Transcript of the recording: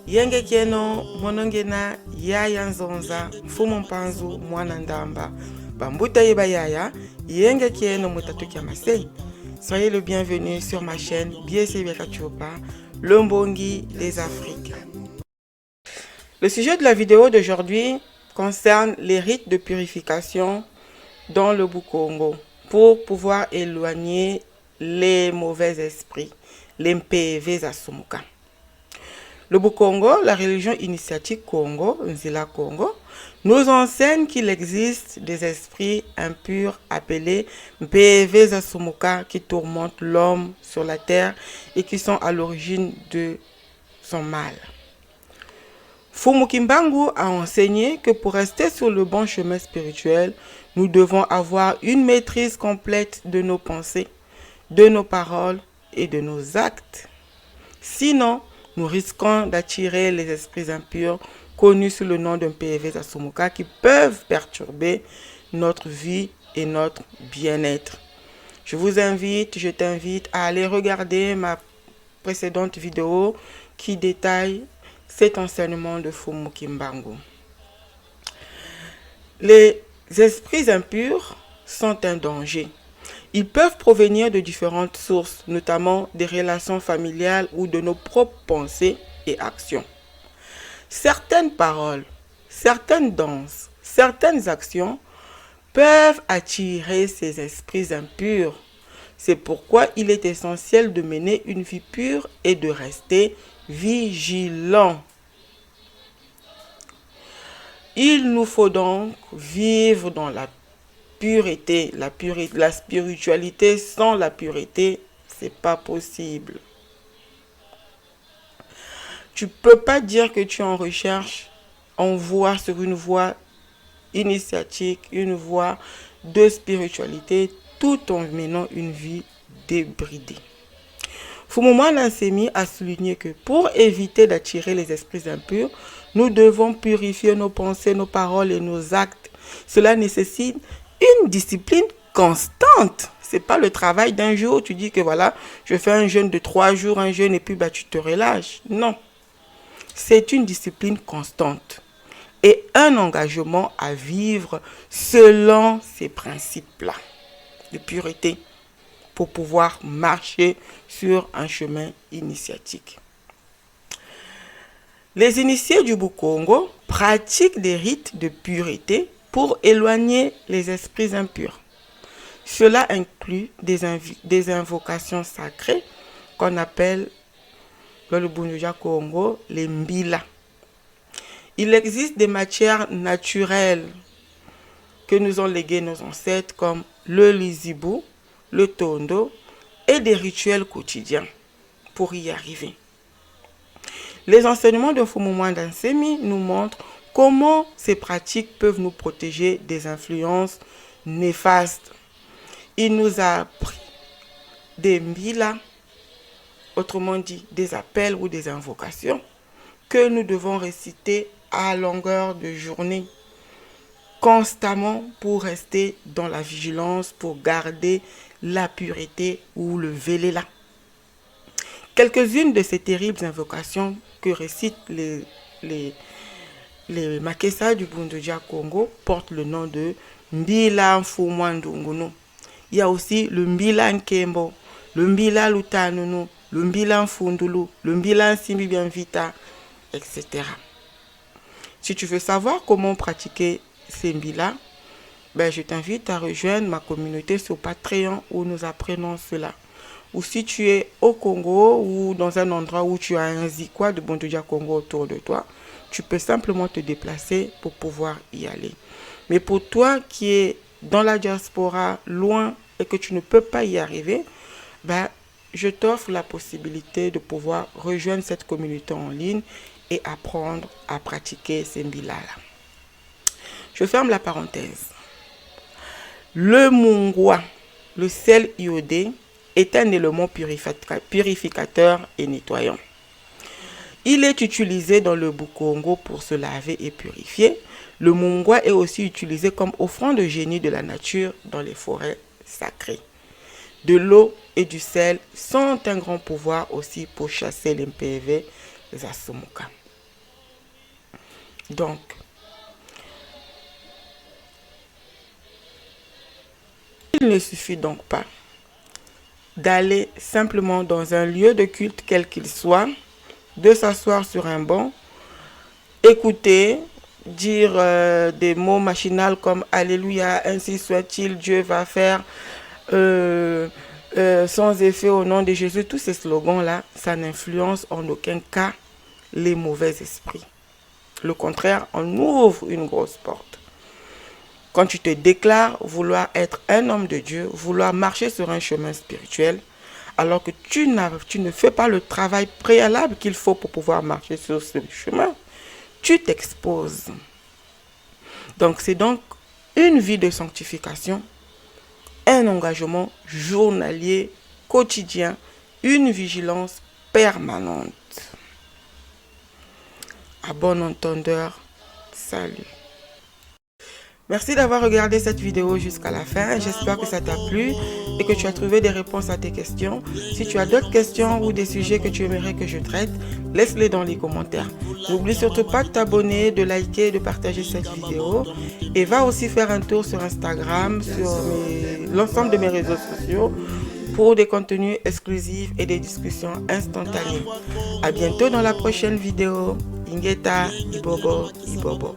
Yenge kieno monongena yaya nzonza mfumo mpanzu mwana ndamba bambuta yeba yaya yenge kieno mutatukia masei. Soyez le bienvenu sur ma chaîne Biese Bekachopa, le Mbongi des Afriques. Le sujet de la vidéo d'aujourd'hui concerne les rites de purification dans le Bukongo pour pouvoir éloigner les mauvais esprits, les MPV Asumuka. Le Bukongo, la religion initiatique Congo, Nzila Congo, nous enseigne qu'il existe des esprits impurs appelés MPV Asumuka qui tourmentent l'homme sur la terre et qui sont à l'origine de son mal. Fumu Kimbangu a enseigné que pour rester sur le bon chemin spirituel, nous devons avoir une maîtrise complète de nos pensées, de nos paroles et de nos actes. Sinon, nous risquons d'attirer les esprits impurs connus sous le nom d'un PV Asumuka qui peuvent perturber notre vie et notre bien-être. Je t'invite à aller regarder ma précédente vidéo qui détaille cet enseignement de Fumu Kimbangu. Les esprits impurs sont un danger. Ils peuvent provenir de différentes sources, notamment des relations familiales ou de nos propres pensées et actions. Certaines paroles, certaines danses, certaines actions peuvent attirer ces esprits impurs. C'est pourquoi il est essentiel de mener une vie pure et de rester vigilant. Il nous faut donc vivre dans la pureté. La spiritualité sans la pureté, c'est pas possible. Tu peux pas dire que tu es en recherche, sur une voie initiatique, une voie de spiritualité, tout en menant une vie débridée. Fumu Nansemi a souligné que pour éviter d'attirer les esprits impurs, nous devons purifier nos pensées, nos paroles et nos actes. Cela nécessite une discipline constante. C'est pas le travail d'un jour. Tu dis que voilà, je fais un jeûne de 3 jours, un jeûne et puis tu te relâches. Non. C'est une discipline constante et un engagement à vivre selon ces principes-là de pureté pour pouvoir marcher sur un chemin initiatique. Les initiés du Bukongo pratiquent des rites de pureté pour éloigner les esprits impurs. Cela inclut des invocations sacrées qu'on appelle dans le Bunduja Congo les mbila. Il existe des matières naturelles que nous ont léguées nos ancêtres comme le lizibu, le tondo et des rituels quotidiens pour y arriver. Les enseignements de Fumu Nansemi nous montrent comment ces pratiques peuvent nous protéger des influences néfastes. Il nous a appris des mbila, autrement dit des appels ou des invocations, que nous devons réciter à longueur de journée, constamment pour rester dans la vigilance, pour garder la pureté ou le véléla. Quelques-unes de ces terribles invocations que récitent les Makessa du Bunduja Congo portent le nom de Mbila Mfumwandungunu. Il y a aussi le Mbila Nkembo, le Mbila Lutanunu, le Mbila Mfundulu, le Mbila Nsimbibianvita, etc. Si tu veux savoir comment pratiquer ces Mbila, je t'invite à rejoindre ma communauté sur Patreon où nous apprenons cela. Ou si tu es au Congo ou dans un endroit où tu as un zikwa de Bunduja Congo autour de toi, tu peux simplement te déplacer pour pouvoir y aller. Mais pour toi qui es dans la diaspora, loin et que tu ne peux pas y arriver, je t'offre la possibilité de pouvoir rejoindre cette communauté en ligne et apprendre à pratiquer ces mbila-là. Je ferme la parenthèse. Le mungwa, le sel iodé, est un élément purificateur et nettoyant. Il est utilisé dans le Bukongo pour se laver et purifier. Le mungwa est aussi utilisé comme offrande de génie de la nature dans les forêts sacrées. De l'eau et du sel sont un grand pouvoir aussi pour chasser les MPV Asumuka. Donc, il ne suffit donc pas d'aller simplement dans un lieu de culte quel qu'il soit, de s'asseoir sur un banc, écouter, dire des mots machinaux comme Alléluia, ainsi soit-il, Dieu va faire sans effet au nom de Jésus. Tous ces slogans-là, ça n'influence en aucun cas les mauvais esprits. Le contraire, on ouvre une grosse porte. Quand tu te déclares vouloir être un homme de Dieu, vouloir marcher sur un chemin spirituel, alors que tu ne fais pas le travail préalable qu'il faut pour pouvoir marcher sur ce chemin, tu t'exposes. Donc c'est donc une vie de sanctification, un engagement journalier, quotidien, une vigilance permanente. À bon entendeur, salut. Merci d'avoir regardé cette vidéo jusqu'à la fin. J'espère que ça t'a plu et que tu as trouvé des réponses à tes questions. Si tu as d'autres questions ou des sujets que tu aimerais que je traite, laisse-les dans les commentaires. N'oublie surtout pas de t'abonner, de liker et de partager cette vidéo. Et va aussi faire un tour sur Instagram, sur l'ensemble de mes réseaux sociaux pour des contenus exclusifs et des discussions instantanées. À bientôt dans la prochaine vidéo. Ingeta, Ibobo, Ibobo.